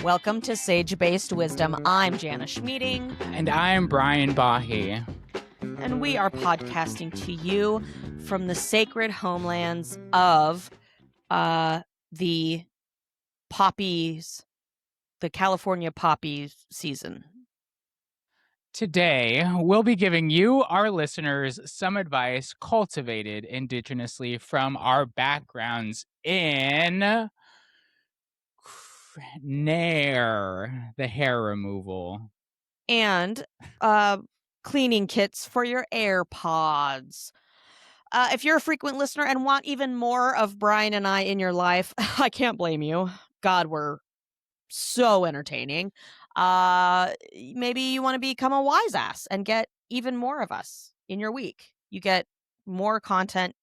Welcome to Sage-Based Wisdom. I'm Jana Schmieding. And I'm Brian Bahe. And we are podcasting to you from the sacred homelands of the poppies, the California poppy season. Today, we'll be giving you, our listeners, some advice cultivated indigenously from our backgrounds in Nair, the hair removal. And cleaning kits for your AirPods. If you're a frequent listener and want even more of Brian and I in your life, I can't blame you. God, we're so entertaining. Maybe you want to become a wise ass and get even more of us in your week. You get more content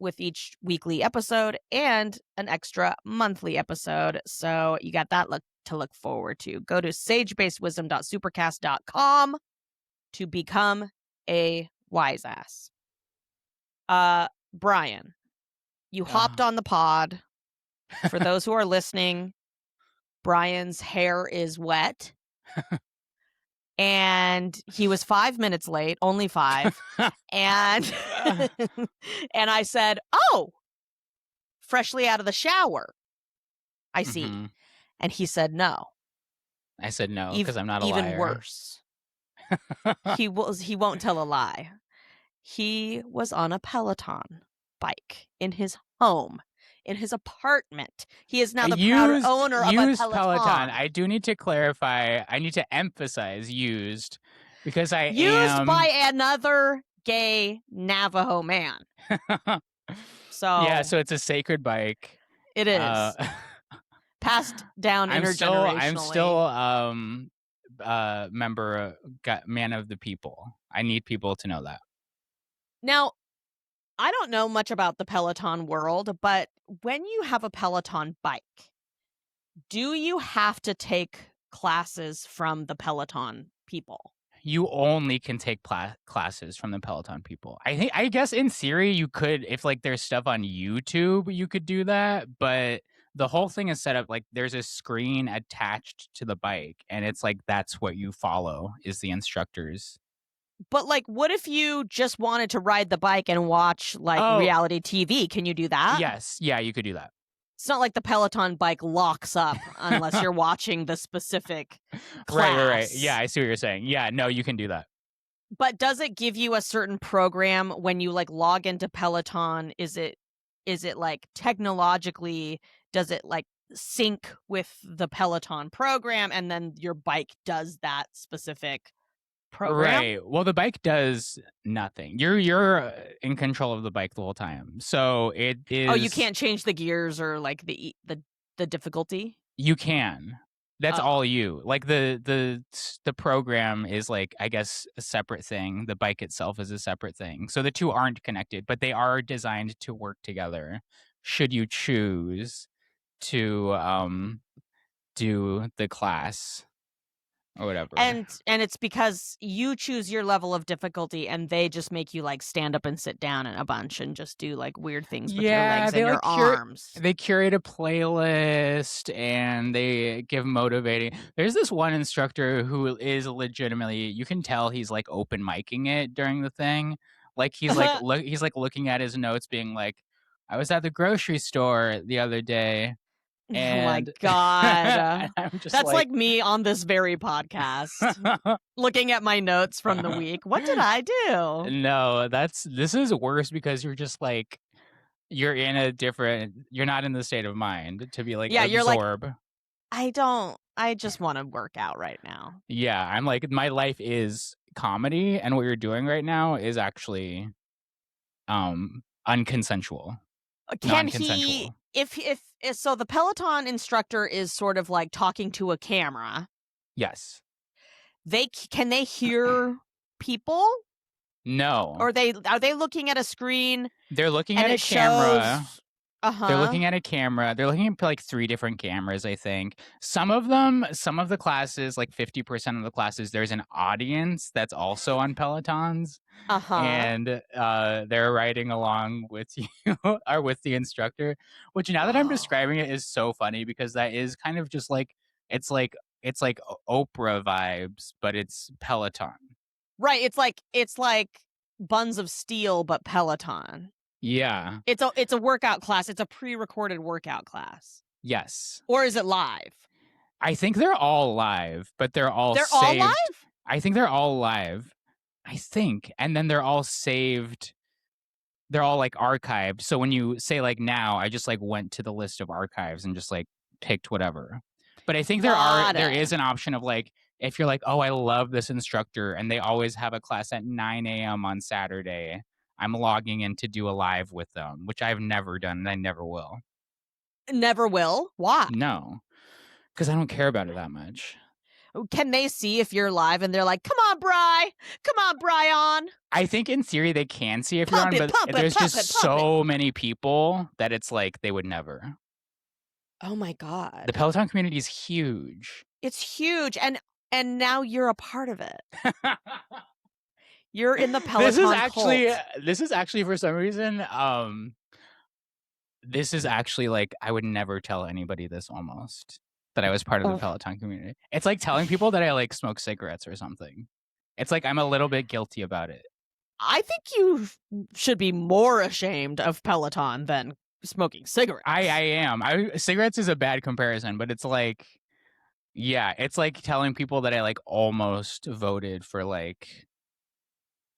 with each weekly episode and an extra monthly episode. So you got that to look forward to. Go to sagebasedwisdom.supercast.com to become a wise ass. Brian, you hopped on the pod. For those who are listening, Brian's hair is wet. And he was 5 minutes late, only 5. And and I said, "Oh, freshly out of the shower. I see." Mm-hmm. And he said, "No." I said no because I'm not a liar. Even worse. He won't tell a lie. He was on a Peloton bike in his home, in his apartment. He is now the proud owner of a Peloton. I do need to clarify. I need to emphasize used because used by another gay Navajo man. So yeah, so it's a sacred bike. It is passed down intergenerationally. I'm still member, man of the people. I need people to know that. Now, I don't know much about the Peloton world, but when you have a Peloton bike, do you have to take classes from the Peloton people? You only can take classes from the Peloton people. I guess in theory you could, if like there's stuff on YouTube, you could do that. But the whole thing is set up like there's a screen attached to the bike, and it's like that's what you follow is the instructors. But like, what if you just wanted to ride the bike and watch like reality TV? Can you do that? Yes. Yeah, you could do that. It's not like the Peloton bike locks up unless you're watching the specific class. Right. Yeah, I see what you're saying. Yeah, no, you can do that. But does it give you a certain program when you like log into Peloton? Is it like technologically, does it like sync with the Peloton program and then your bike does that specific program? Right. Well, the bike does nothing. You're in control of the bike the whole time. So it is. Oh, you can't change the gears or like the difficulty? You can. That's all you. Like the program is like, I guess, a separate thing. The bike itself is a separate thing. So the two aren't connected, but they are designed to work together. Should you choose to do the class or whatever. And it's because you choose your level of difficulty and they just make you like stand up and sit down a bunch and just do like weird things with your legs and your arms. They curate a playlist and they give motivating. There's this one instructor who is legitimately, you can tell he's like open micing it during the thing. Like he's like he's like looking at his notes being like, I was at the grocery store the other day. And, oh my God. That's like me on this very podcast. Looking at my notes from the week. What did I do? No, this is worse because you're just like, you're not in the state of mind to be like, absorb. You're like, I just want to work out right now. Yeah, I'm like, my life is comedy and what you're doing right now is actually unconsensual. Can he, if so the Peloton instructor is sort of like talking to a camera. Yes. Can they hear people? No. Or are they looking at a screen? They're looking at a camera They're Uh-huh. looking at a camera. They're looking at like 3 different cameras, I think. Some of the classes, like 50% of the classes, there's an audience that's also on Pelotons, Uh-huh. and they're riding along with you or with the instructor. Which now that I'm Oh. describing it is so funny because that is kind of just like it's like it's like Oprah vibes, but it's Peloton. Right, it's like Buns of Steel, but Peloton. Yeah. It's a workout class. It's a pre-recorded workout class. Yes. Or is it live? I think they're all live, but they're all They're all saved. live? I think they're all live. I think. And then they're all saved. They're all like archived. So when you say like now, I just like went to the list of archives and just like picked whatever. But I think Got there it. is an option of like if you're like, oh, I love this instructor and they always have a class at 9 a.m. on Saturday, I'm logging in to do a live with them, which I've never done and I never will. Never will? Why? No, because I don't care about it that much. Can they see if you're live and they're like, come on, Bri. Come on, Brian. I think in theory they can see if you're Pump on, it, but pump it, there's pump just it, pump it. so many people that it's like they would never. Oh my God. The Peloton community is huge. It's huge. And now you're a part of it. You're in the Peloton cult. This is actually for some reason, this is actually like I would never tell anybody this almost that I was part of the Peloton community. It's like telling people that I like smoke cigarettes or something. It's like I'm a little bit guilty about it. I think you should be more ashamed of Peloton than smoking cigarettes. I am. Cigarettes is a bad comparison, but it's like, yeah, it's like telling people that I like almost voted for like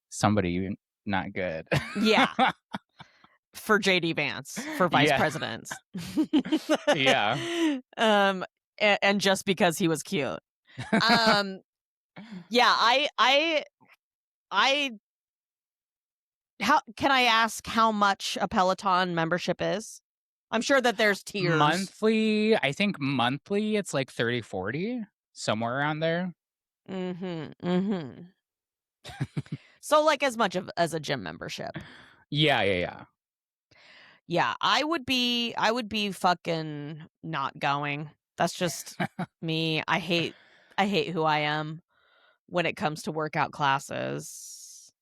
somebody not good. Yeah. For JD Vance for vice president. Yeah. And just because he was cute. Yeah, how can I ask how much a Peloton membership is? I'm sure that there's tiers. Monthly, I think monthly it's like 30, 40, somewhere around there. Mm-hmm. So like as much as a gym membership. Yeah. Yeah, I would be fucking not going. That's just me. I hate who I am when it comes to workout classes.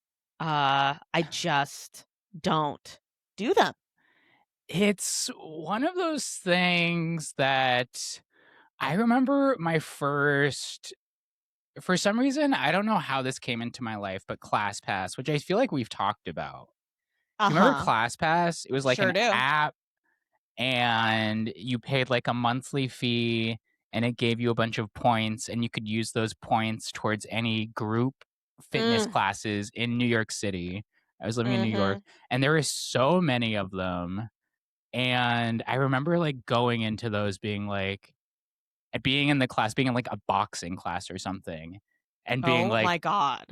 I just don't do them. It's one of those things that I remember my first, for some reason, I don't know how this came into my life, but ClassPass, which I feel like we've talked about. Do you remember ClassPass? It was like Sure an app and you paid like a monthly fee and it gave you a bunch of points and you could use those points towards any group fitness classes in New York City. I was living in New York and there were so many of them. And I remember like going into those being in the class, being in like a boxing class or something. And being like, oh my God.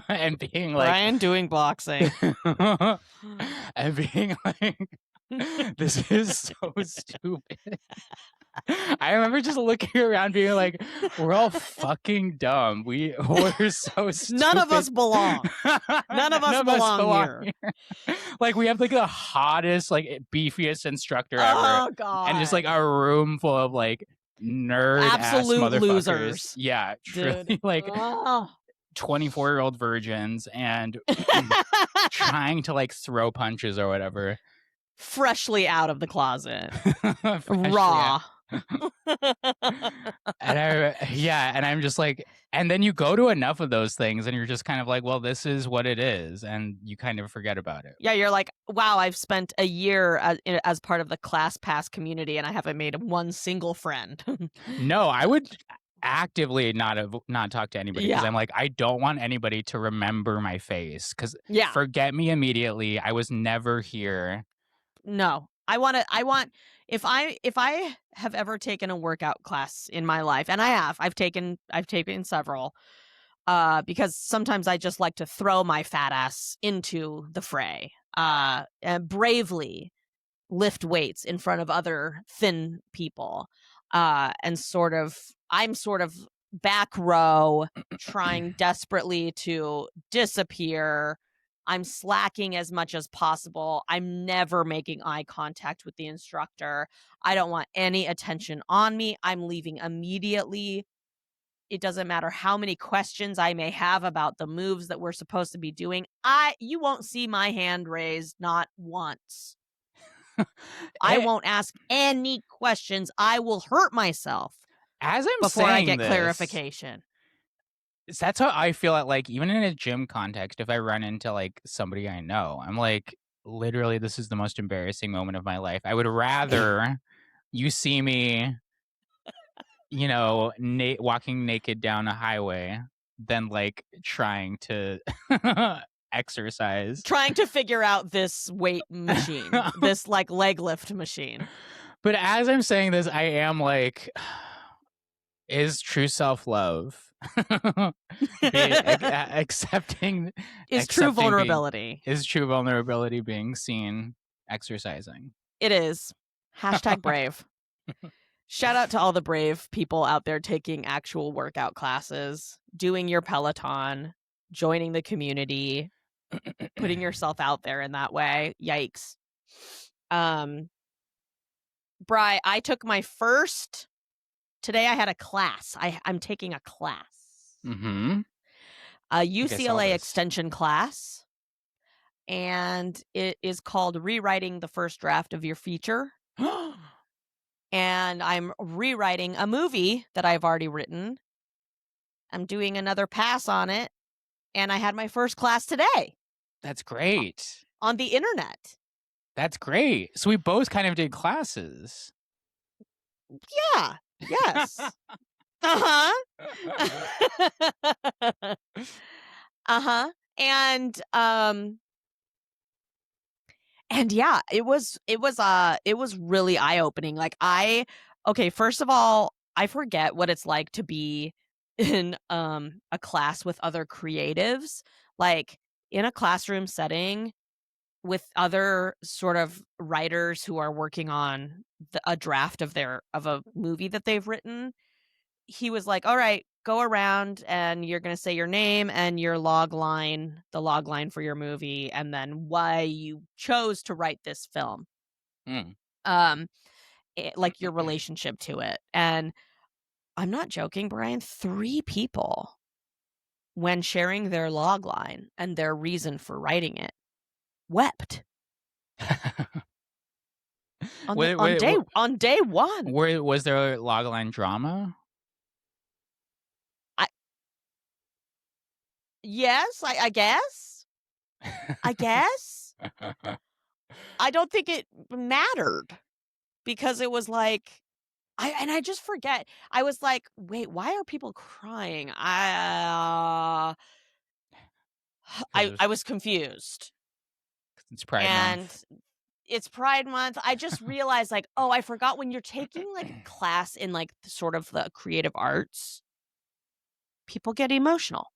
and being like, Brian doing boxing. and being like, this is so stupid. I remember just looking around being like, we're all fucking dumb. We're so stupid. None of us belong. None of us belong here. Like we have like the hottest, like beefiest instructor ever. Oh God. And just like a room full of like nerd absolute ass losers. Yeah, truly, like 24-year-old virgins and trying to like throw punches or whatever. Freshly out of the closet. Raw. And I'm just like, and then you go to enough of those things and you're just kind of like, well, this is what it is, and you kind of forget about it. Yeah, you're like, wow, I've spent a year as part of the ClassPass community and I haven't made one single friend. No, I would actively not talk to anybody because I'm like, I don't want anybody to remember my face because forget me immediately. I was never here. No, I want if I have ever taken a workout class in my life, and I've taken several, because sometimes I just like to throw my fat ass into the fray, and bravely lift weights in front of other thin people, and I'm sort of back row trying desperately to disappear. I'm slacking as much as possible. I'm never making eye contact with the instructor. I don't want any attention on me. I'm leaving immediately. It doesn't matter how many questions I may have about the moves that we're supposed to be doing. You won't see my hand raised not once. I won't ask any questions. I will hurt myself As I'm before I saying get this, clarification. that's how I feel at, like, even in a gym context, if I run into, like, somebody I know, I'm like, literally, this is the most embarrassing moment of my life. I would rather you see me, you know, walking naked down a highway than, like, trying to exercise. Trying to figure out this weight machine, this like leg lift machine. But as I'm saying this, I am like, is true self-love accepting Is true vulnerability. is true vulnerability being seen exercising? It is. #brave. Shout out to all the brave people out there taking actual workout classes, doing your Peloton, joining the community, putting yourself out there in that way. Yikes. Bri, I took my first today. I had a class. I'm taking a class. Mm-hmm. A UCLA extension class. And it is called Rewriting the First Draft of Your Feature. And I'm rewriting a movie that I've already written. I'm doing another pass on it. And I had my first class today. That's great. On the internet. That's great. So we both kind of did classes. Yeah. Yes. Uh-huh. Uh-huh. And yeah, it was really eye-opening. Like okay, first of all, I forget what it's like to be in a class with other creatives, like in a classroom setting with other sort of writers who are working on a draft of a movie that they've written. He was like, "All right, go around and you're going to say your name and your log line, the log line for your movie, and then why you chose to write this film." Like your relationship to it. And I'm not joking, Brian, 3 people, when sharing their log line and their reason for writing it, wept. On day 1. Was there logline drama? Yes, I guess. I guess. I don't think it mattered because it was like I just forget. I was like, wait, why are people crying? I was confused. It's Pride Month. It's Pride Month. I just realized, like, oh, I forgot when you're taking like a class in like sort of the creative arts, people get emotional.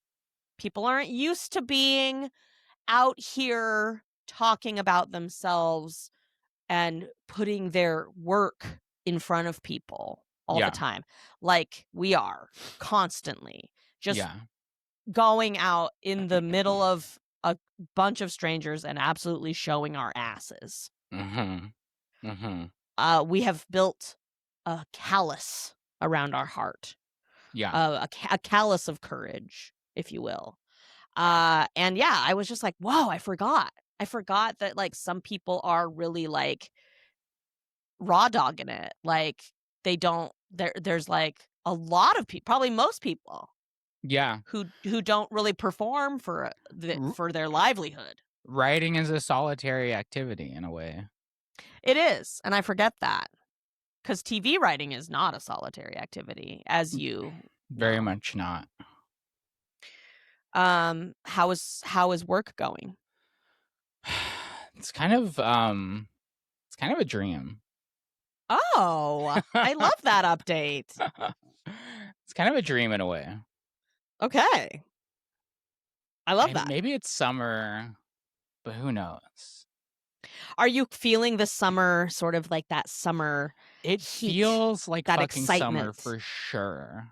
People aren't used to being out here talking about themselves and putting their work in front of people all the time, like we are constantly just going out in the middle of a bunch of strangers and absolutely showing our asses. We have built a callus around our heart. A callus of courage, if you will. And yeah, I was just like, whoa, I forgot that like some people are really like raw dogging it. Like they don't there's like a lot of people, probably most people, who don't really perform for their livelihood. Writing is a solitary activity in a way. It is, and I forget that, because TV writing is not a solitary activity, as you very much not. How is work going? It's kind of a dream. Oh, I love that update. It's kind of a dream in a way. Okay. I love that. Maybe it's summer, but who knows? Are you feeling the summer, sort of like that summer It heat, feels like that fucking excitement? summer for sure.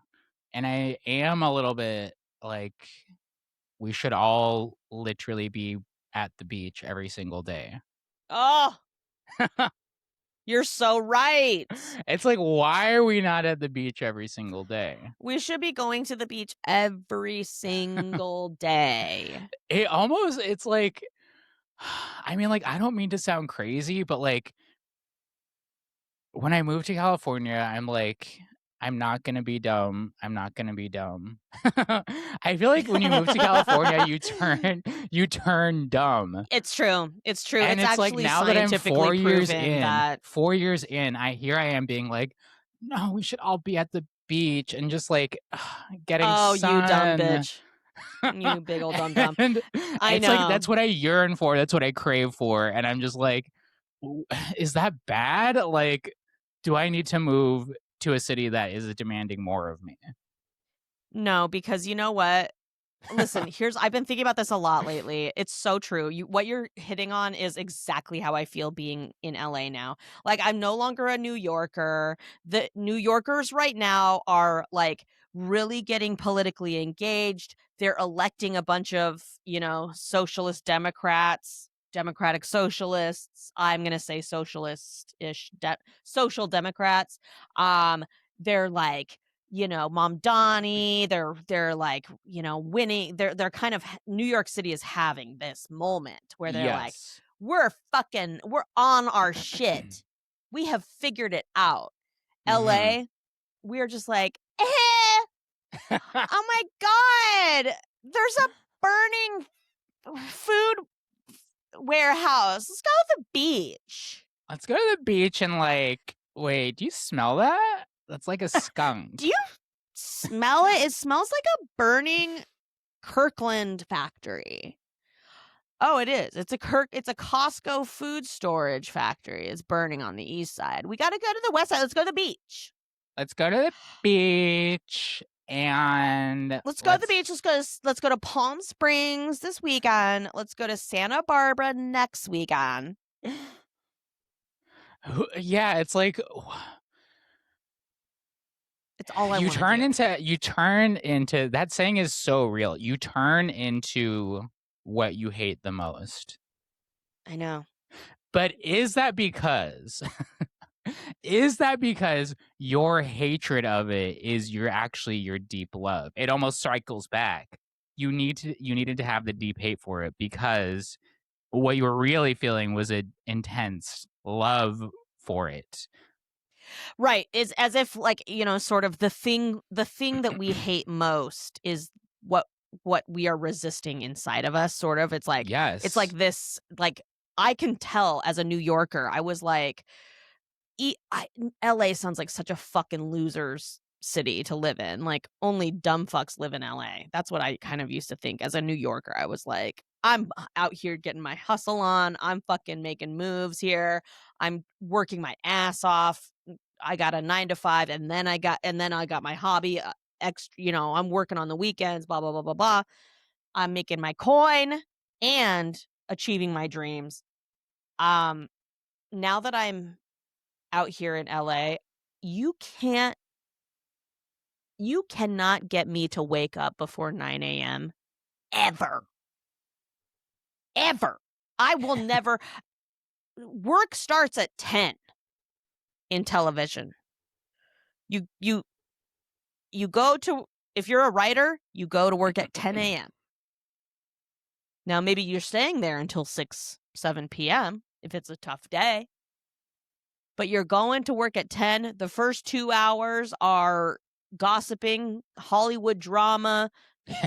And I am a little bit like, we should all literally be at the beach every single day. Oh, you're so right. It's like, why are we not at the beach every single day? We should be going to the beach every single day. It's like, I mean, like, I don't mean to sound crazy, but like, when I moved to California, I'm like, I'm not gonna be dumb. I'm not gonna be dumb. I feel like when you move to California, you turn dumb. It's true. It's true. And It's it's like actually now that I'm scientifically proven that 4 years in, I am being like, no, we should all be at the beach and just like getting oh, you dumb sun. bitch. You big old dumb dumb. And I it's like know. that's what I yearn for. That's what I crave for. And I'm just like, is that bad? Like, do I need to move to a city that is demanding more of me? No, because you know what? Listen, I've been thinking about this a lot lately. It's so true. What you're hitting on is exactly how I feel being in LA now. Like, I'm no longer a New Yorker. The New Yorkers right now are like really getting politically engaged. They're electing a bunch of, socialist Democrats, democratic socialists. I'm going to say socialist-ish social Democrats. They're like Mom Donnie, they're like, winning. They're kind of New York City is having this moment where they're like, Yes. we're on our shit. We have figured it out. Mhm. LA, we're just like, oh my God, there's a burning food warehouse. Let's go to the beach. Let's go to the beach and like, wait, do you smell that? That's like a skunk. Do you smell it? It smells like a burning Kirkland factory. Oh, it is. It's a Costco food storage factory. It's burning on the east side. We got to go to the west side. Let's go to the beach. Let's go to the beach and Let's go to the beach. Let's go to Palm Springs this weekend. Let's go to Santa Barbara next weekend. Yeah, it's like It's all I you want turn into that saying is so real. You turn into what you hate the most. I know. But is that because your hatred of it is your deep love? It almost cycles back. You needed to have the deep hate for it because what you were really feeling was an intense love for it. Right. It's as if like, sort of the thing that we hate most is what we are resisting inside of us, sort of. It's like Yes. it's like this, like I can tell as a New Yorker, I was like, LA sounds like such a fucking loser's city to live in. Like only dumb fucks live in LA. That's what I kind of used to think as a New Yorker. I was like, I'm out here getting my hustle on. I'm fucking making moves here. I'm working my ass off. I got a 9 to 5 and then I got my hobby extra, I'm working on the weekends, blah, blah, blah, blah, blah. I'm making my coin and achieving my dreams. Now that I'm out here in LA, you cannot get me to wake up before 9 a.m. ever. Ever. I will never. Work starts at 10 in television. You go to, if you're a writer, you go to work at 10 a.m. Now, maybe you're staying there until 6, 7 p.m. if it's a tough day. But you're going to work at 10. The first 2 hours are gossiping, Hollywood drama,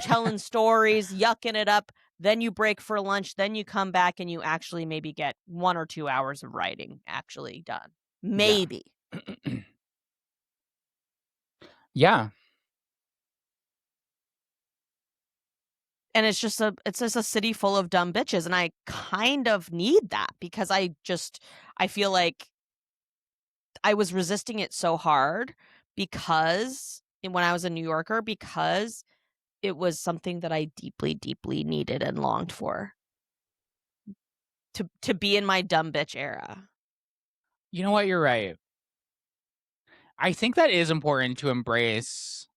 telling stories, yucking it up. Then you break for lunch. Then you come back and you actually maybe get 1 or 2 hours of writing actually done. Maybe. Yeah. And it's just a city full of dumb bitches. And I kind of need that because I feel like I was resisting it so hard because when I was a New Yorker, because it was something that I deeply, deeply needed and longed for. To be in my dumb bitch era. You know what? You're right. I think that is important to embrace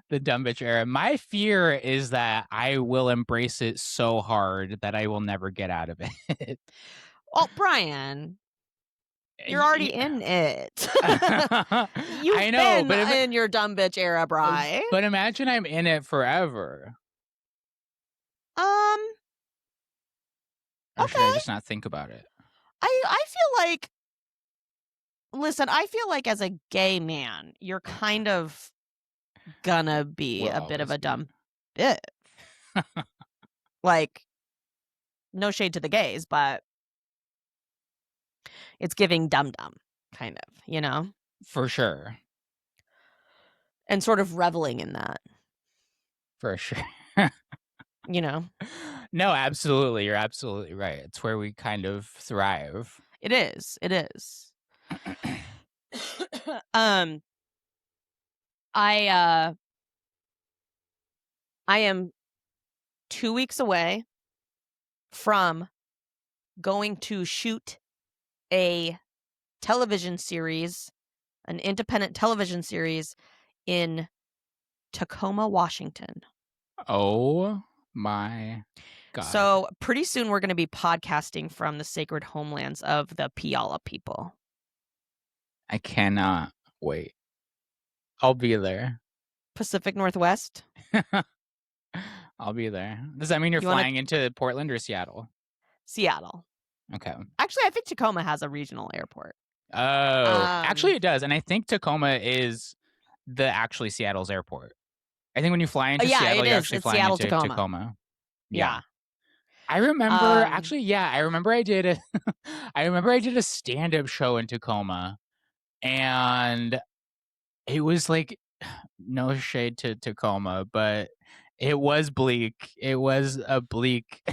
The dumb bitch era. My fear is that I will embrace it so hard that I will never get out of it. Oh, Brian, you're already in it. You've I know, been in your dumb bitch era, Bri. but imagine I'm in it forever. Or should I Okay. just not think about it? I feel like, listen, I feel like as a gay man, you're kind of gonna be Will a bit of always a be. dumb bitch. Like, no shade to the gays, but it's giving dumb, kind of, you know? For sure. And sort of reveling in that, For sure. you know? No, absolutely. You're absolutely right. It's where we kind of thrive. It is. It is. I am 2 weeks away from going to shoot a television series, an independent television series in Tacoma, Washington. Oh my God. So pretty soon we're going to be podcasting from the sacred homelands of the Puyallup people. I cannot wait. I'll be there. Pacific Northwest. I'll be there. Does that mean you're flying into Portland or Seattle? Seattle. Okay. Actually, I think Tacoma has a regional airport. Oh, actually it does. And I think Tacoma is actually Seattle's airport. I think when you fly into Seattle, you're actually flying into Tacoma. Yeah. I remember I remember I did a stand-up show in Tacoma, and it was like, no shade to Tacoma, but it was bleak. It was a bleak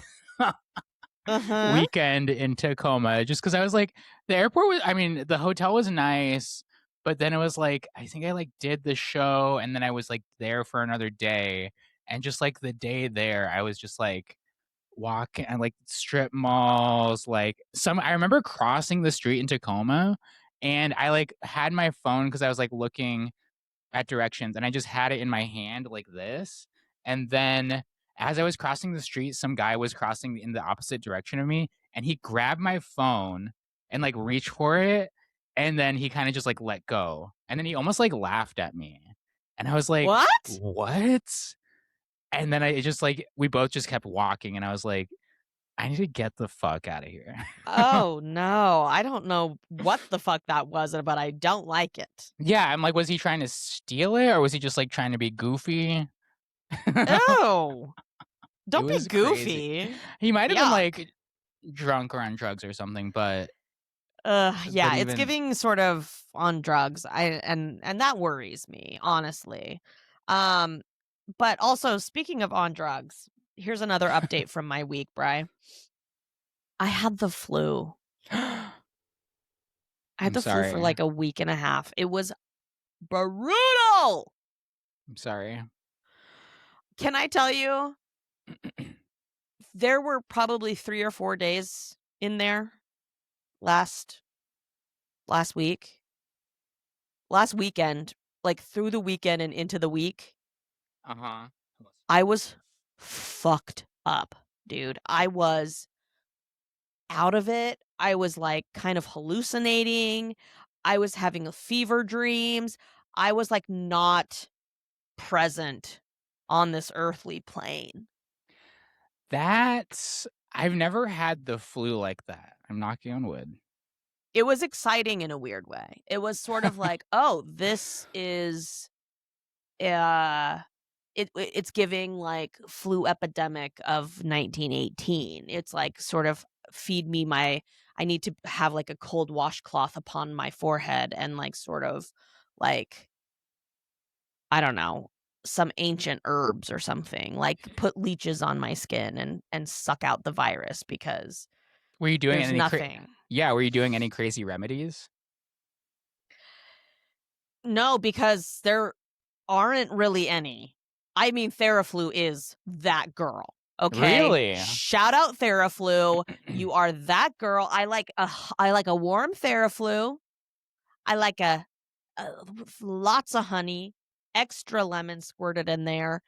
weekend in Tacoma, just because I was like, the hotel was nice, but then it was like, I think I like did the show and then I was like there for another day, and just like the day there, I was just like walking and like strip malls, like I remember crossing the street in Tacoma, and I like had my phone because I was like looking at directions, and I just had it in my hand like this. And then as I was crossing the street, some guy was crossing in the opposite direction of me, and he grabbed my phone and like reached for it, and then he kind of just like let go, and then he almost like laughed at me, and I was like, what? And then I just like, we both just kept walking, and I was like, I need to get the fuck out of here. Oh no, I don't know what the fuck that was, but I don't like it. Yeah, I'm like, was he trying to steal it, or was he just like trying to be goofy? Ew. Don't be goofy. Crazy. He might have been like drunk or on drugs or something, but yeah, it's giving sort of on drugs. And that worries me, honestly. But also, speaking of on drugs, here's another update from my week, Bri. I had the flu. I had the flu for like a week and a half. It was brutal. I'm sorry. Can I tell you? There were probably 3 or 4 days in there last weekend, like through the weekend and into the week. I was fucked up, dude. I was out of it. I was like kind of hallucinating. I was having fever dreams. I was like not present on this earthly plane. I've never had the flu like that. I'm knocking on wood. It was exciting in a weird way. It was sort of like, oh, this is it's giving like flu epidemic of 1918. It's like sort of feed me I need to have like a cold washcloth upon my forehead and like sort of like, I don't know, some ancient herbs or something, like put leeches on my skin and suck out the virus because were you doing there's nothing. Were you doing any crazy remedies? No, because there aren't really any. I mean, Theraflu is that girl. Okay. Really? Shout out Theraflu. You are that girl. I like a warm Theraflu. I like a lots of honey extra lemon squirted in there.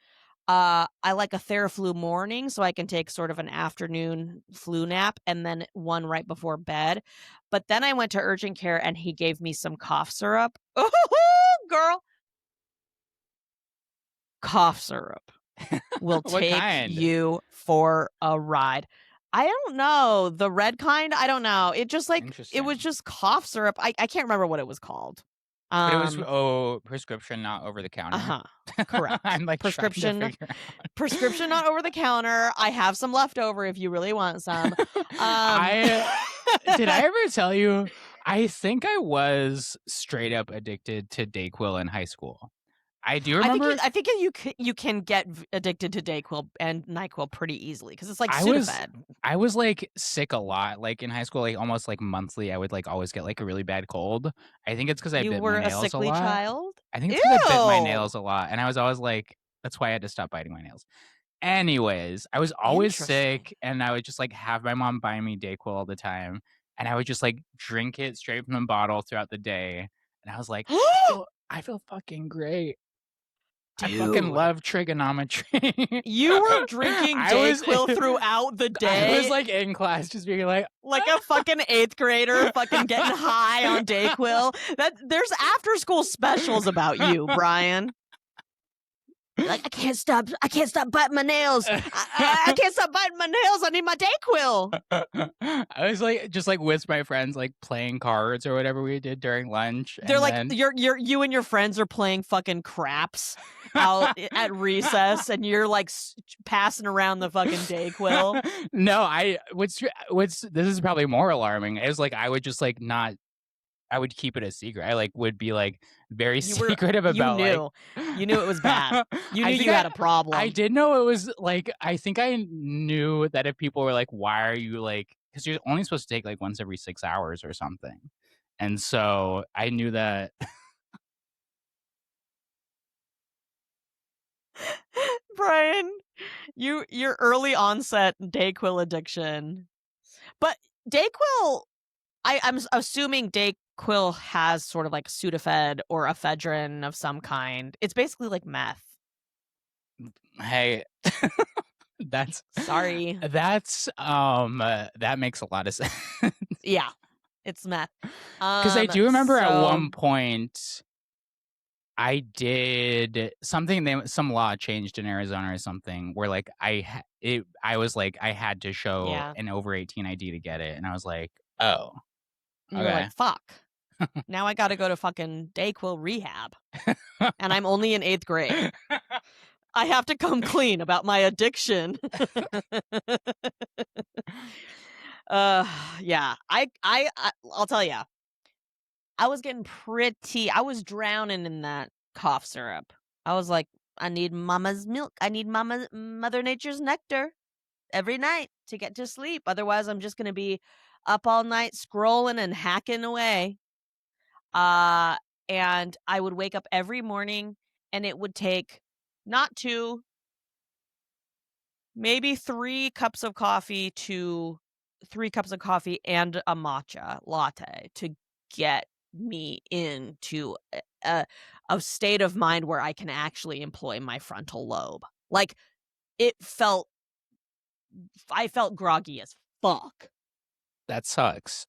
I like a Theraflu morning so I can take sort of an afternoon flu nap and then one right before bed. But then I went to urgent care and he gave me some cough syrup. Oh, girl. Cough syrup will What take kind? you for a ride. I don't know. The red kind? I don't know. It just like, it was Interesting. just cough syrup. I can't remember what it was called. But it was prescription, not over the counter. Uh-huh. Correct. I'm like trying to Prescription, figure out. prescription, not over the counter. I have some left over if you really want some. Did I ever tell you? I think I was straight up addicted to Dayquil in high school. I do remember. I think you can get addicted to Dayquil and NyQuil pretty easily because it's like I Sudafed. was like sick a lot. Like in high school, like almost like monthly, I would like always get like a really bad cold. I think it's because I You bit were my a nails a sickly lot. child? I think it's because I bit my Ew! nails a lot, and I was always like, that's why I had to stop biting my nails. Anyways, I was always Interesting. sick, and I would just like have my mom buy me Dayquil all the time, and I would just like drink it straight from the bottle throughout the day, and I was like, I feel fucking great. I fucking Dude, love trigonometry. you were drinking I was- Dayquil throughout the day? I was like in class just being like a fucking 8th grader fucking getting high on Dayquil. There's after school specials about you, Brian. Like, I can't stop biting my nails. I can't stop biting my nails. I need my Dayquil. I was like just like with my friends like playing cards or whatever we did during lunch. They're and like, then... you and your friends are playing fucking craps out at recess, and you're like passing around the fucking Dayquil. No, what's this is probably more alarming. It was like I would just like not. I would keep it a secret. I like would be like very secretive about. You knew it was bad. You knew you had a problem. I did know it was like. I think I knew that if people were like, "Why are you like?" Because you're only supposed to take like once every 6 hours or something, and so I knew that. Brian, your early onset Dayquil addiction, but Dayquil. I'm assuming Dayquil has sort of like Sudafed or ephedrine of some kind. It's basically like meth. Hey, that's sorry. That's that makes a lot of sense. Yeah, it's meth. Because I do remember at one point I did something. Some law changed in Arizona or something where like I was like I had to show an over 18 ID to get it, and I was like, oh. And you're like, fuck. Now I got to go to fucking Dayquil rehab. And I'm only in 8th grade. I have to come clean about my addiction. Yeah. I'll tell you. I was drowning in that cough syrup. I was like, I need mama's milk. I need Mother Nature's nectar every night to get to sleep. Otherwise, I'm just going to be up all night scrolling and hacking away. And I would wake up every morning and it would take not 2, maybe 3 cups of coffee and a matcha latte to get me into a state of mind where I can actually employ my frontal lobe. Like I felt groggy as fuck. That sucks.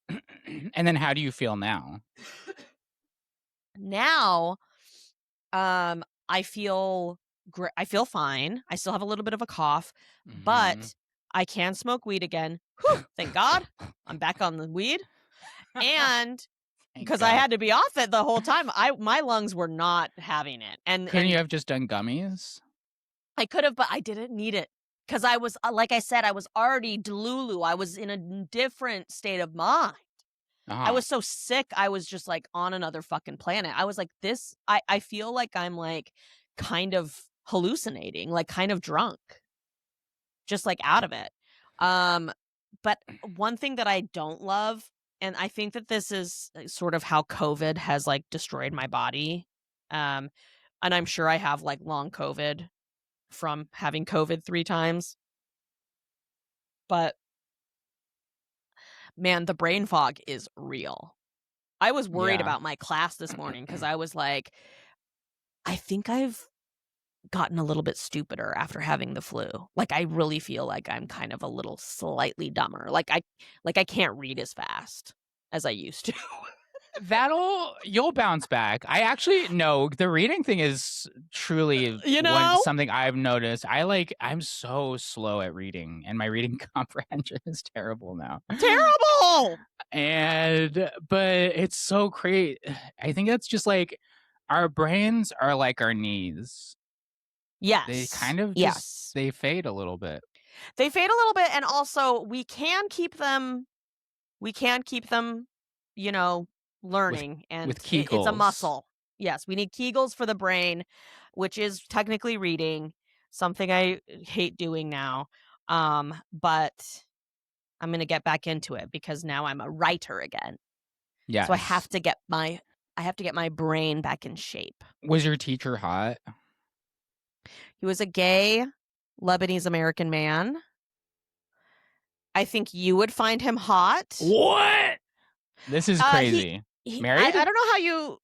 And then how do you feel now? Now, I feel fine. I still have a little bit of a cough, but I can smoke weed again. Whew, thank God. I'm back on the weed. And because I had to be off it the whole time, my lungs were not having it. And couldn't you have just done gummies? I could have, but I didn't need it. Because I was, like I said, I was already delulu. I was in a different state of mind. I was so sick. I was just like on another fucking planet. I was like this. I feel like I'm like kind of hallucinating, like kind of drunk, just like out of it. But one thing that I don't love, and I think that this is sort of how COVID has like destroyed my body. And I'm sure I have like long COVID from having COVID 3 times. But man, the brain fog is real. I was worried about my class this morning because I was like, I think I've gotten a little bit stupider after having the flu. Like, I really feel like I'm kind of a little slightly dumber. Like I can't read as fast as I used to. You'll bounce back. I actually no, the reading thing is truly You know? something I've noticed. I'm so slow at reading, and my reading comprehension is terrible now. Terrible! But it's so great. I think that's just like our brains are like our knees. They Yes. kind of Yes. they fade a little bit. They fade a little bit, and also we can keep them, you know, learning, and With it's a Kegels. muscle. Yes, we need Kegels for the brain, which is technically reading, something I hate doing now. But I'm gonna get back into it because now I'm a writer again. Yes. So I have to get my brain back in shape. Was your teacher hot? He was a gay Lebanese American man. I think you would find him hot. What? This is crazy. Married? I don't know how you.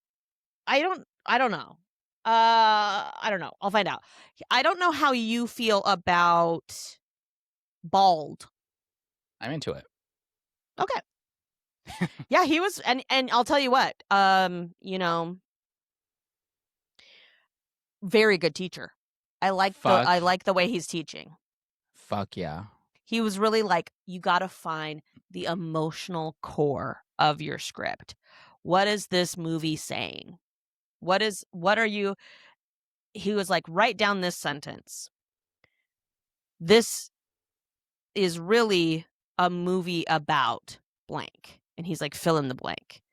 I don't know. I don't know. I'll find out. I don't know how you feel about bald. I'm into it. Okay. Yeah, he was, and I'll tell you what. Very good teacher. I like the way he's teaching. Fuck yeah. He was really like, you got to find the emotional core of your script. What is this movie saying? He was like, write down this sentence. This is really a movie about blank. And he's like, fill in the blank.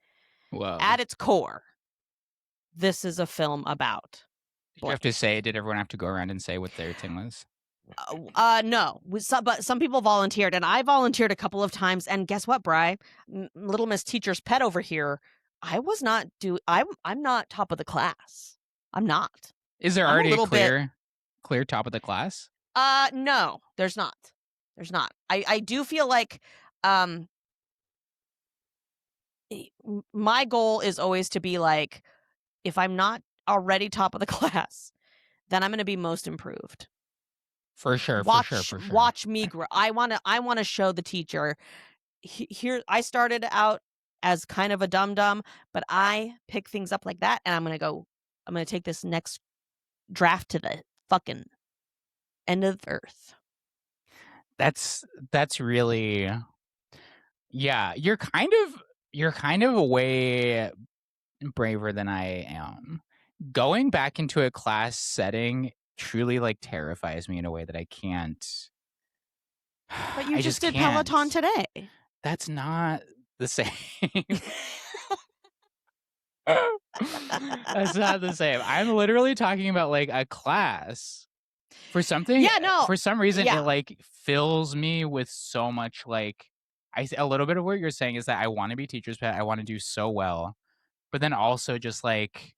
Whoa. At its core, this is a film about blank. Did you have to say, did everyone have to go around and say what their thing was? No. But some people volunteered, and I volunteered a couple of times. And guess what, Bri? Little Miss Teacher's Pet over here. I'm not top of the class. I'm not. Is there already a clear top of the class? No, there's not. There's not. I do feel like my goal is always to be like, if I'm not already top of the class, then I'm going to be most improved. For sure. Watch me grow. I want to show the teacher here. I started out as kind of a dum-dum, but I pick things up like that, and I'm going to take this next draft to the fucking end of earth. That's really, yeah, you're kind of way braver than I am. Going back into a class setting truly like terrifies me in a way that I can't. But you just did Peloton today. That's not the same. That's not the same. I'm literally talking about like a class for something. Yeah, no. For some reason, it like fills me with so much like a little bit of what you're saying is that I want to be teacher's pet. I want to do so well, but then also just like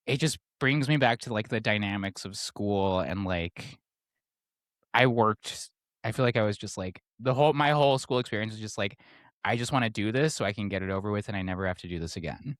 it just brings me back to like the dynamics of school and like I feel like I was just like my whole school experience was just like I just want to do this so I can get it over with and I never have to do this again.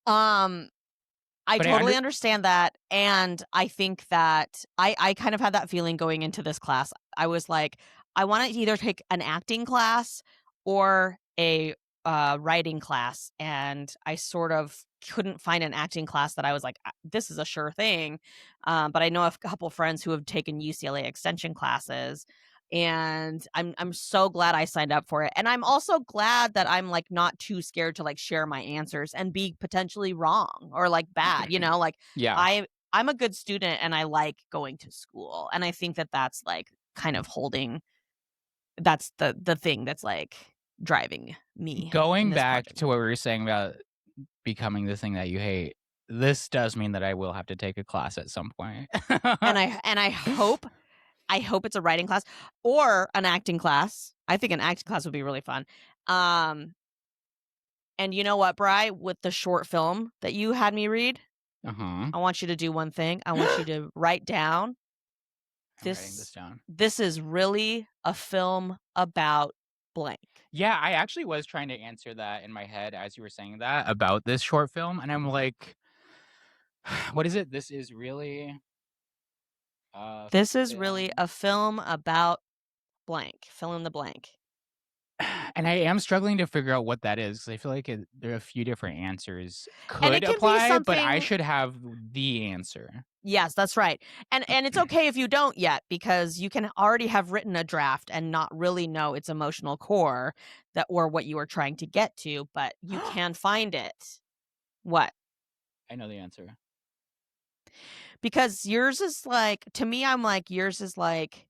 I totally understand that, and I think that I kind of had that feeling going into this class. I was like, I want to either take an acting class or a writing class, and I sort of couldn't find an acting class that I was like, this is a sure thing. But I know a couple friends who have taken UCLA extension classes, and I'm so glad I signed up for it. And I'm also glad that I'm like not too scared to like share my answers and be potentially wrong or like bad, like yeah. I'm a good student and I like going to school. And I think that that's like kind of that's the thing that's like driving me. Going back to what we were saying about becoming the thing that you hate, this does mean that I will have to take a class at some point. and I hope it's a writing class or an acting class. I think an acting class would be really fun. And you know what, Bri? With the short film that you had me read, I want you to do one thing. I want you to write down. I'm writing this down. This is really a film about blank. Yeah, I actually was trying to answer that in my head as you were saying that about this short film. And I'm like, What is it? This is really This is really film. a film about blank. Fill in the blank. And I am struggling to figure out what that is, 'cause I feel like there are a few different answers And could it can be apply, but I something. should have the answer. Yes, that's right. And it's okay if you don't yet, because you can already have written a draft and not really know its emotional core that or what you are trying to get to, but you can find it. What? I know the answer. Because yours is like, to me, I'm like, yours is like,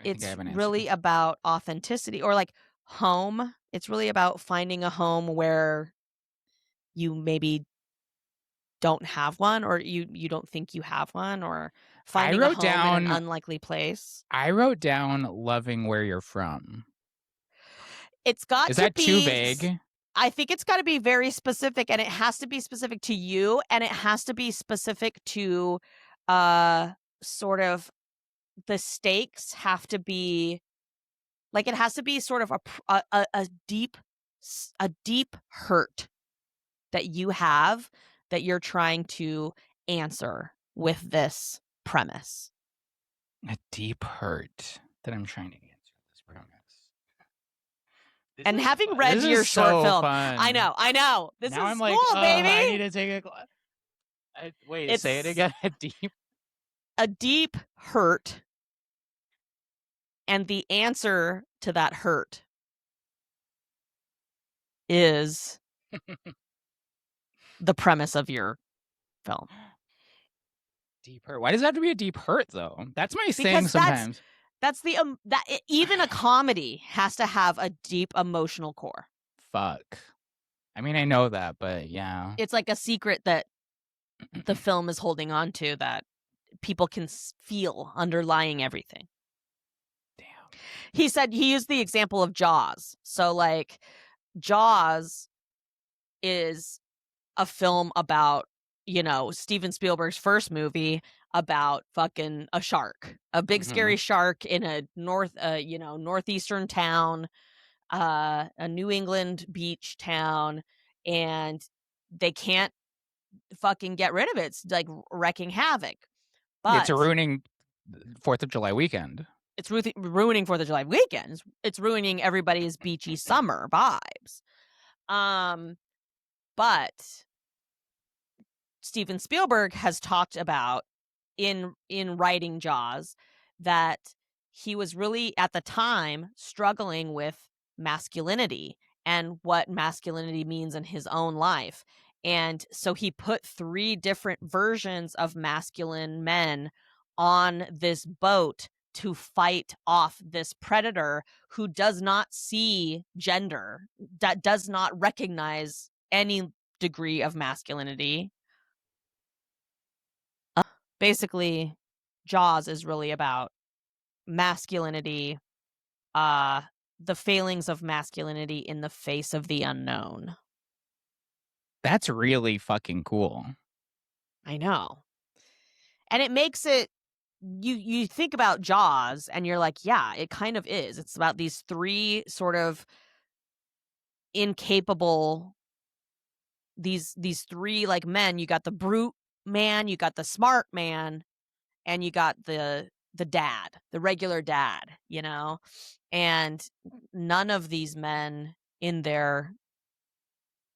I think I it's have an answer. really about authenticity or like home. It's really about finding a home where you maybe don't have one, or you don't think you have one, or I finding a wrote home in an down unlikely place. loving where you're from. It's got Is to that too be vague? I think it's got to be very specific, and it has to be specific to you, and it has to be specific to sort of the stakes have to be like, it has to be sort of a deep a deep hurt that you have that you're trying to answer with this premise. A deep hurt that I'm trying to answer this premise. This And is having fun. read This your is short so film, fun. I know. This Now is I'm school, like, I need baby. to take a class. Wait, say it It's again. a deep hurt, and the answer to that hurt is the premise of your film. Deep hurt. Why does it have to be a deep hurt though? That's my thing Because sometimes. that's the even a comedy has to have a deep emotional core. Fuck. I mean, I know that, but yeah. It's like a secret that the film is holding on to that people can feel underlying everything. Damn. He said he used the example of Jaws. So like Jaws is a film about, Steven Spielberg's first movie about fucking a shark, a big scary shark in a northeastern town, a New England beach town, and they can't fucking get rid of it. It's like wrecking havoc. It's But ruining 4th of July weekend. it's ruining 4th of July weekends. It's ruining everybody's beachy summer vibes. But Steven Spielberg has talked about in writing Jaws that he was really at the time struggling with masculinity and what masculinity means in his own life. And so he put 3 different versions of masculine men on this boat to fight off this predator who does not see gender, that does not recognize any degree of masculinity. Basically, Jaws is really about masculinity, the failings of masculinity in the face of the unknown. That's really fucking cool. I know. And it makes it you think about Jaws and you're like, yeah, it kind of is. It's about these 3 sort of incapable these 3 like men. You got the brute man, you got the smart man, and you got the dad, the regular dad, and none of these men in their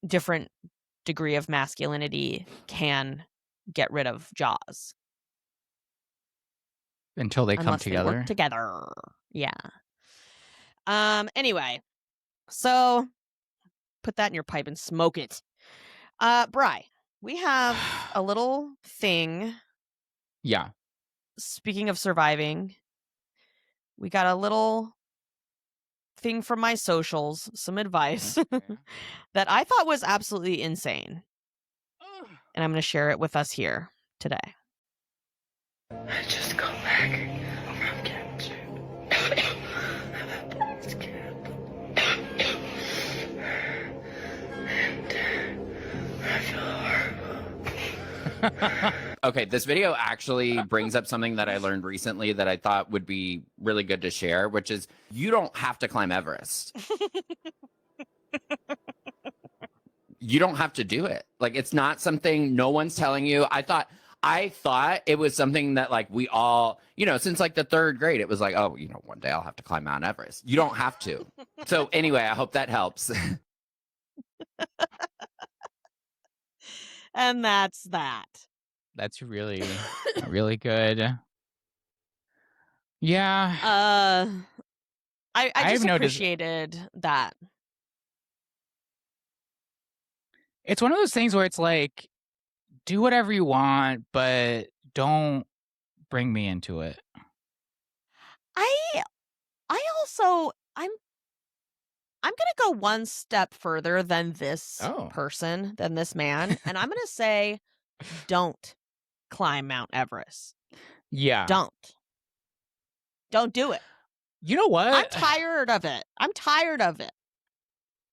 different degree of masculinity can get rid of Jaws Until they come unless they work together. together. Yeah. Anyway, so put that in your pipe and smoke it. Bri, we have a little thing. Yeah. Speaking of surviving, we got a little thing from my socials, some advice that I thought was absolutely insane. And I'm going to share it with us here today. I just got back from camp. And I feel horrible. Okay, this video actually brings up something that I learned recently that I thought would be really good to share, which is you don't have to climb Everest. you don't have to do it. Like, it's not something no one's telling you. I thought it was something that like we all, since like the 3rd grade, it was like, oh, one day I'll have to climb Mount Everest. You don't have to. So anyway, I hope that helps. And that's that. That's really, really good. Yeah. I I've just noticed- appreciated that. It's one of those things where it's like, do whatever you want, but don't bring me into it. I also I'm gonna go one step further than this person, than this man, and I'm gonna say, don't climb Mount Everest. Yeah. Don't do it. You know what? I'm tired of it.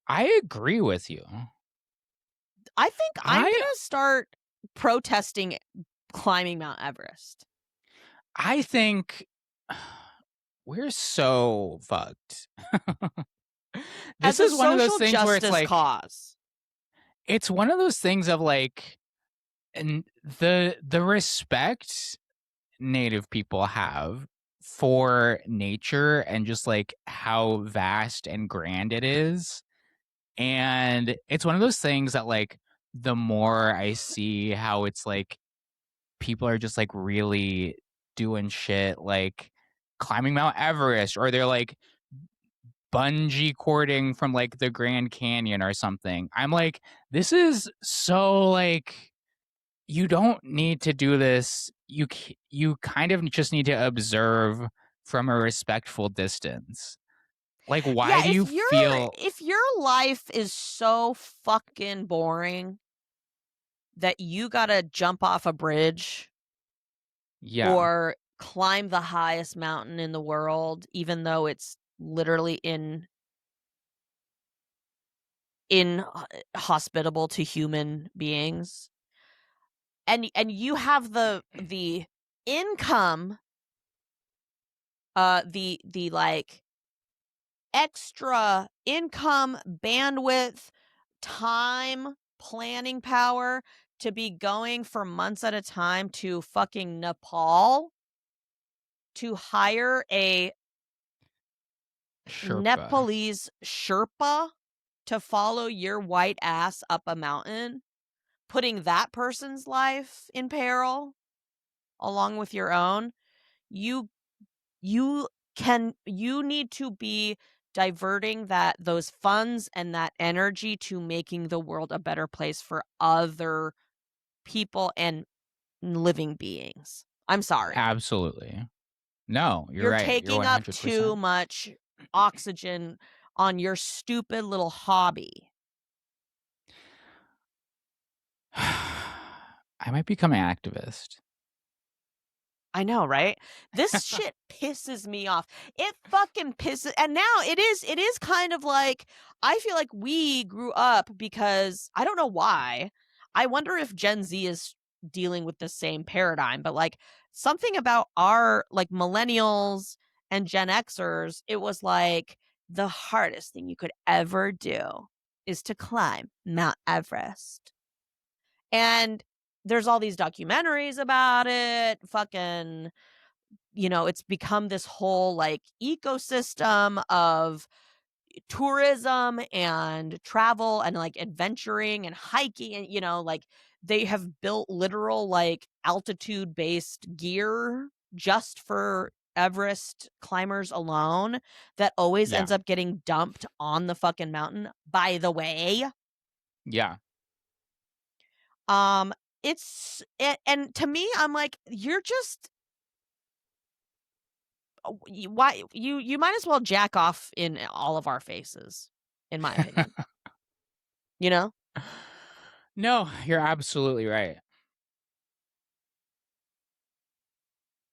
I agree with you. I think I'm gonna start protesting climbing Mount Everest. I think we're so fucked. This is one of those things where it's like cause. It's one of those things of like, and the respect Native people have for nature and just like how vast and grand it is. And it's one of those things that like the more I see how it's like people are just like really doing shit like climbing Mount Everest, or they're like bungee cording from like the Grand Canyon or something. I'm like, this is so like, you don't need to do this. You kind of just need to observe from a respectful distance. Like, why do you feel if your life is so fucking boring that you gotta jump off a bridge or climb the highest mountain in the world, even though it's literally inhospitable to human beings, and you have the income, the like extra income, bandwidth, time, planning power to be going for months at a time to fucking Nepal to hire a Nepalese Sherpa to follow your white ass up a mountain, putting that person's life in peril along with your own. You need to be diverting those funds and that energy to making the world a better place for other people and living beings. I'm sorry. Absolutely. No, you're You're right. taking You're up 100%. too much oxygen on your stupid little hobby. I might become an activist. I know, right? This shit pisses me off. It fucking pisses. And now it is kind of like, I feel like we grew up because I don't know why. I wonder if Gen Z is dealing with the same paradigm, but like something about our like millennials and Gen Xers, it was like the hardest thing you could ever do is to climb Mount Everest. And there's all these documentaries about it. Fucking, it's become this whole like ecosystem of tourism and travel and like adventuring and hiking. And, like they have built literal like altitude based gear just for Everest climbers alone that always ends up getting dumped on the fucking mountain, by the way. Yeah. And to me, I'm like, you're just why you might as well jack off in all of our faces, in my opinion. No, you're absolutely right.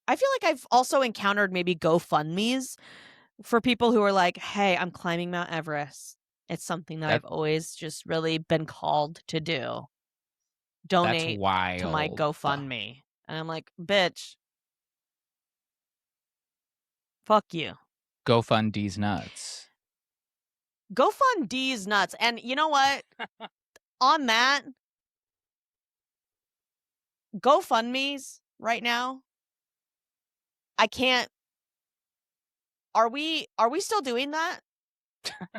I feel like I've also encountered maybe GoFundMes for people who are like, hey, I'm climbing Mount Everest. It's something that I've always just really been called to do. Donate to my GoFundMe. And I'm like, bitch, fuck you. GoFundD's nuts. GoFundD's nuts. And you know what? on that, GoFundMe's right now. I can't. Are we still doing that?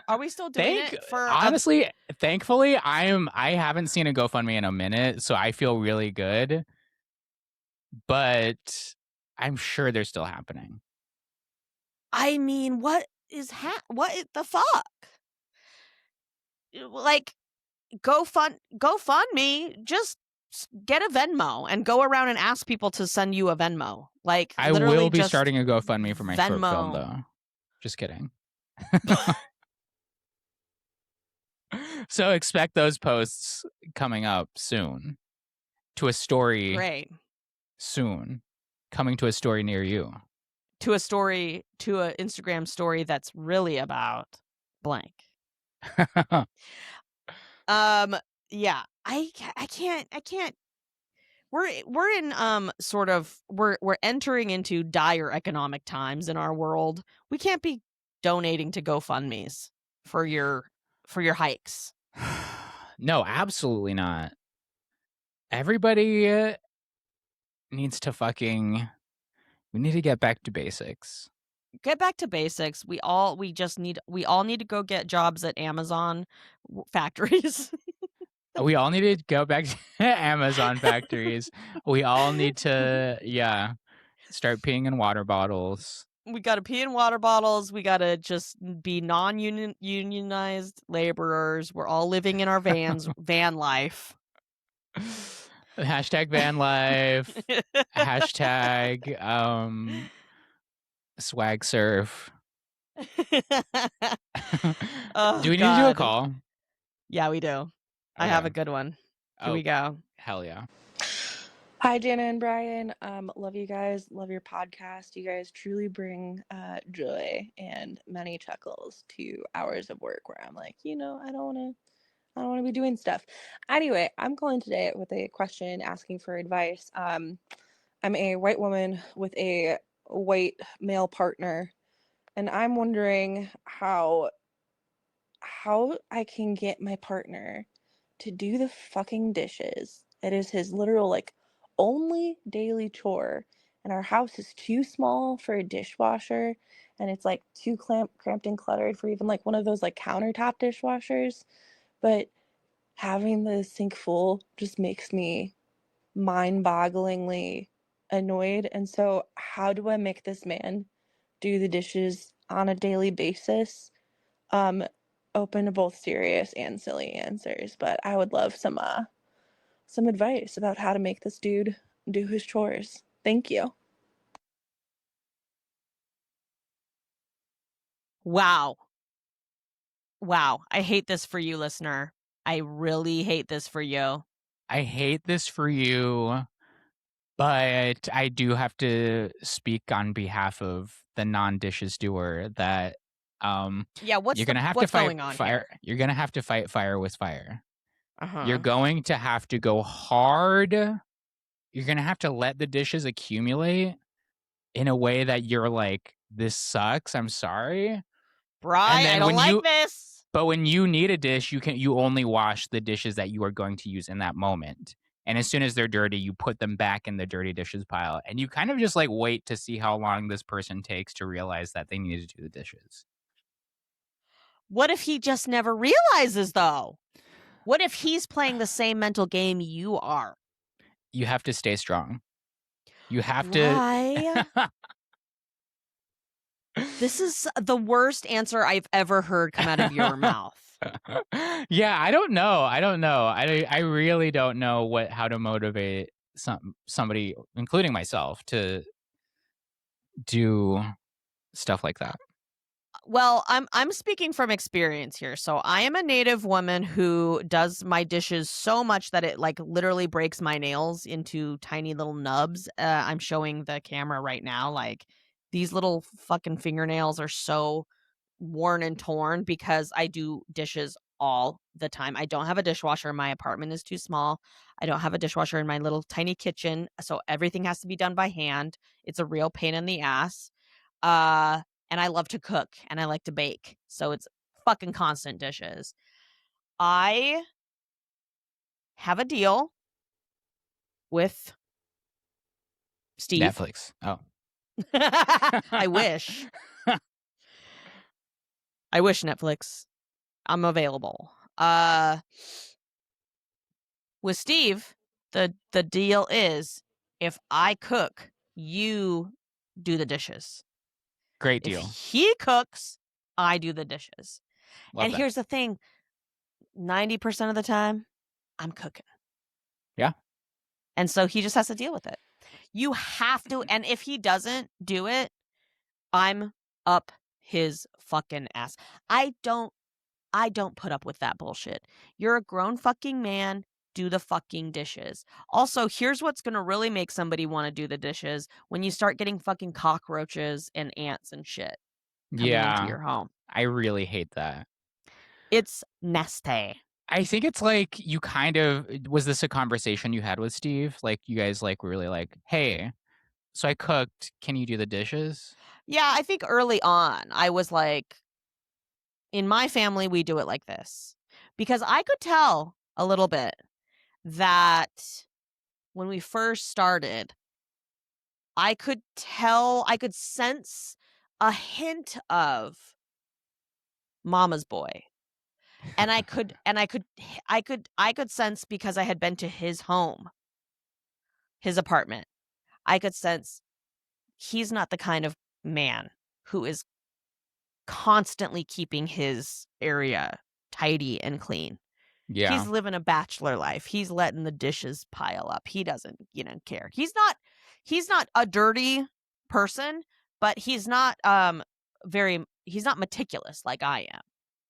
Are we still doing it for honestly, thankfully, I haven't seen a GoFundMe in a minute, so I feel really good. But I'm sure they're still happening. I mean, what the fuck? Like, GoFundMe, just get a Venmo and go around and ask people to send you a Venmo. Like, I literally will be just starting a GoFundMe for my short film, Venmo. though. Just kidding. So expect those posts coming up soon to a story. Great. Soon coming to a story near you. To an Instagram story that's really about blank. Yeah, I can't. We're in sort of we're entering into dire economic times in our world. We can't be donating to GoFundMe's for your hikes. No, absolutely not. Everybody needs to we need to get back to basics. Get back to basics. We all need to go get jobs at Amazon factories. We all need to go back to Amazon factories. We all need to, start peeing in water bottles. We got to pee in water bottles. We got to just be unionized laborers. We're all living in our vans, van life. Hashtag van life. Hashtag swag surf. Oh, do we need God. to do a call? Yeah, we do. Okay. I have a good one. Here we go. Hell yeah. Hi, Jana and Brian. Love you guys. Love your podcast. You guys truly bring joy and many chuckles to hours of work where I'm like, I don't want to be doing stuff. Anyway, I'm calling today with a question asking for advice. I'm a white woman with a white male partner, and I'm wondering how I can get my partner to do the fucking dishes. It is his literal only daily chore, and our house is too small for a dishwasher, and it's too cramped and cluttered for even one of those countertop dishwashers. But having the sink full just makes me mind-bogglingly annoyed. And so how do I make this man do the dishes on a daily basis? Open to both serious and silly answers, but I would love some advice about how to make this dude do his chores. Thank you. Wow. I hate this for you, listener. I really hate this for you. I hate this for you, but I do have to speak on behalf of the non-dishes doer that what's gonna have to fight going on fire. here? You're gonna have to fight fire with fire. Uh-huh. You're going to have to go hard. You're gonna have to let the dishes accumulate in a way that you're like, this sucks. I'm sorry. Brian, I don't like this. But when you need a dish, you only wash the dishes that you are going to use in that moment. And as soon as they're dirty, you put them back in the dirty dishes pile. And you kind of just wait to see how long this person takes to realize that they need to do the dishes. What if he just never realizes, though? What if he's playing the same mental game you are? You have to stay strong. You have Why? to. This is the worst answer I've ever heard come out of your mouth. Yeah, I don't know. I really don't know how to motivate somebody, including myself, to do stuff like that. Well, I'm speaking from experience here. So I am a Native woman who does my dishes so much that it literally breaks my nails into tiny little nubs. I'm showing the camera right now. These little fucking fingernails are so worn and torn because I do dishes all the time. I don't have a dishwasher. My apartment is too small. I don't have a dishwasher in my little tiny kitchen. So everything has to be done by hand. It's a real pain in the ass. And I love to cook and I like to bake. So it's fucking constant dishes. I have a deal with Steve. Netflix. Oh. I wish. I wish, Netflix. I'm available. With Steve, the deal is if I cook, you do the dishes. Great If deal. he cooks, I do the dishes. Love And that. here's the thing, 90% of the time, I'm cooking. Yeah. And so he just has to deal with it. You have to, and if he doesn't do it, I'm up his fucking ass. I don't put up with that bullshit. You're a grown fucking man. Do the fucking dishes. Also, here's what's going to really make somebody want to do the dishes when you start getting fucking cockroaches and ants and shit coming into your home. I really hate that. It's nasty. I think it's like you kind of, was this a conversation you had with Steve? Like you guys like really like, hey, so I cooked, can you do the dishes? Yeah, I think early on I was like, in my family, we do it like this. Because I could tell a little bit that when we first started, I could sense a hint of mama's boy. And I could sense, because I had been to his home, his apartment, I could sense he's not the kind of man who is constantly keeping his area tidy and clean. Yeah. He's living a bachelor life. He's letting the dishes pile up. He doesn't, care. He's not a dirty person, but he's not he's not meticulous like I am.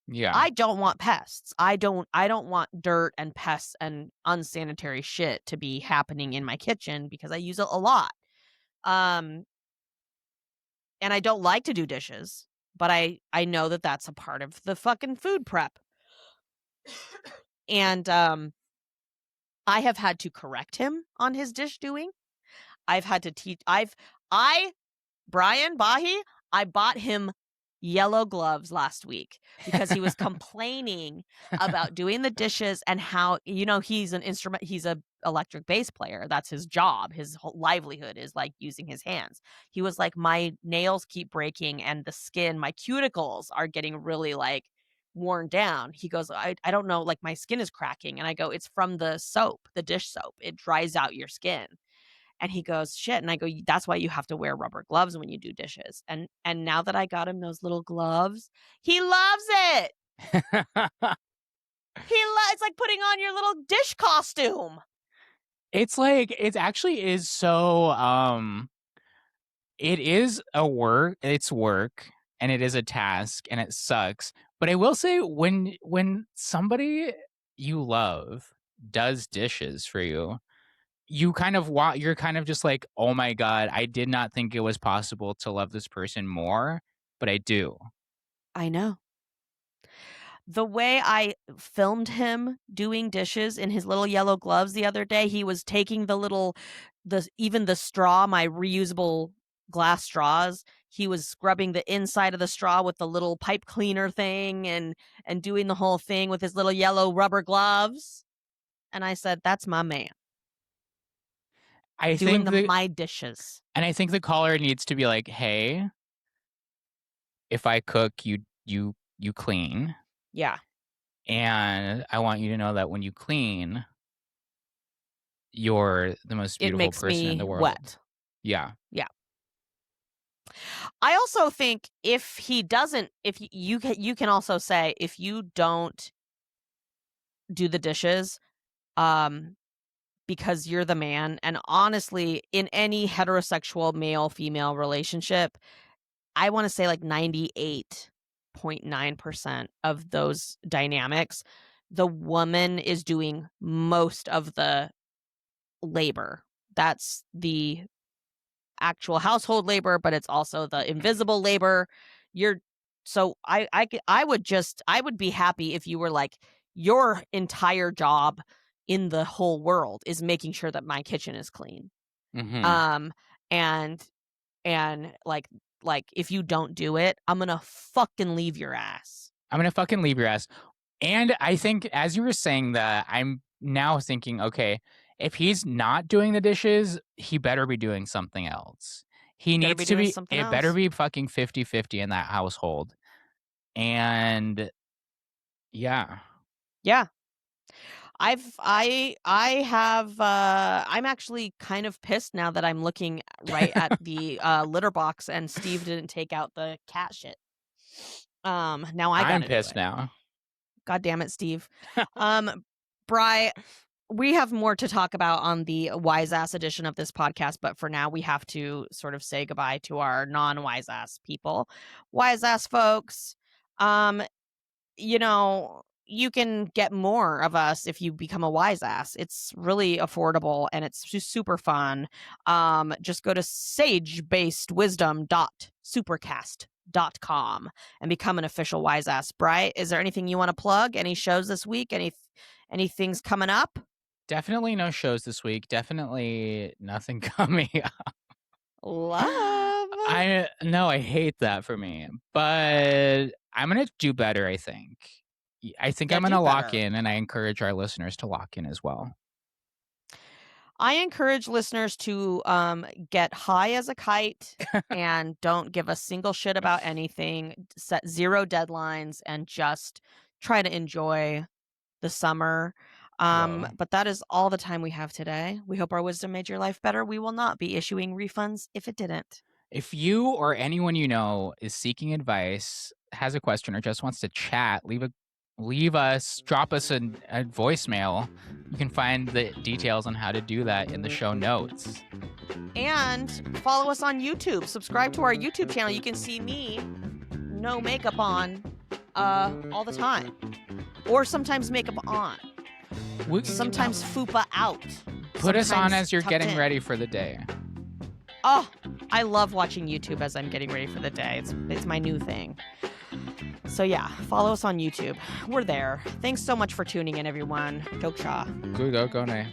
Yeah. I don't want pests. I don't want dirt and pests and unsanitary shit to be happening in my kitchen because I use it a lot. And I don't like to do dishes, but I know that that's a part of the fucking food prep. And I have had to correct him on his dish doing. I've had to teach. Brian Bahe, I bought him yellow gloves last week because he was complaining about doing the dishes and how, he's a electric bass player. That's his job. His whole livelihood is like using his hands. He was like, my nails keep breaking and the skin, my cuticles are getting really like worn down. He goes, I don't know, like my skin is cracking. And I go, it's from the soap, the dish soap. It dries out your skin. And he goes, shit. And I go, that's why you have to wear rubber gloves when you do dishes. And now that I got him those little gloves, he loves it. It's like putting on your little dish costume. It's like, it actually is so, it is it's work and it is a task and it sucks. But I will say when somebody you love does dishes for you, you're kind of just like, oh my God, I did not think it was possible to love this person more, but I do. I know. The way I filmed him doing dishes in his little yellow gloves the other day, he was taking even the straw, my reusable glass straws, he was scrubbing the inside of the straw with the little pipe cleaner thing and doing the whole thing with his little yellow rubber gloves. And I said, that's my man. I doing think my dishes. And I think the caller needs to be like, hey, if I cook, you clean. Yeah. And I want you to know that when you clean, you're the most beautiful person in the world. Wet. Yeah. Yeah. I also think if he doesn't, if you can also say, if you don't do the dishes, because you're the man, and honestly, in any heterosexual male-female relationship, I want to say like 98.9% of those dynamics, the woman is doing most of the labor. That's the actual household labor, but it's also the invisible labor. I would be happy if you were like, your entire job in the whole world is making sure that my kitchen is clean. Mm-hmm. And like if you don't do it, I'm gonna fucking leave your ass. I'm gonna fucking leave your ass. And I think as you were saying that, I'm now thinking, okay, if he's not doing the dishes, he better be doing something else. He Better needs be to doing be, something it better else. be fucking 50-50 in that household. And yeah. Yeah. I'm actually kind of pissed now that I'm looking right at the litter box and Steve didn't take out the cat shit. Now I I'm gotta do pissed it. now. God damn it, Steve. Bri, we have more to talk about on the wise ass edition of this podcast, but for now we have to sort of say goodbye to our non-wise ass people. Wise ass folks, you know, you can get more of us if you become a wise ass. It's really affordable and it's just super fun. Just go to sagebasedwisdom.supercast.com and become an official wise ass. Bri, is there anything you want to plug? Any shows this week? Any things coming up? Definitely no shows this week. Definitely nothing coming up. Love. I hate that for me. But I'm going to do better, I think. I think Yeah, I'm going do to lock better. in, and I encourage our listeners to lock in as well. I encourage listeners to get high as a kite and don't give a single shit about anything, set zero deadlines, and just try to enjoy the summer. Whoa. But that is all the time we have today. We hope our wisdom made your life better. We will not be issuing refunds if it didn't. If you or anyone you know is seeking advice, has a question, or just wants to chat, drop us a voicemail. You can find the details on how to do that in the show notes. And follow us on YouTube. Subscribe to our YouTube channel. You can see me, no makeup on, all the time. Or sometimes makeup on. Sometimes fupa out. Put us on as you're tucked getting in. ready for the day. Oh, I love watching YouTube as I'm getting ready for the day. It's my new thing. So yeah, follow us on YouTube. We're there. Thanks so much for tuning in, everyone. Doksha. Good, hagone.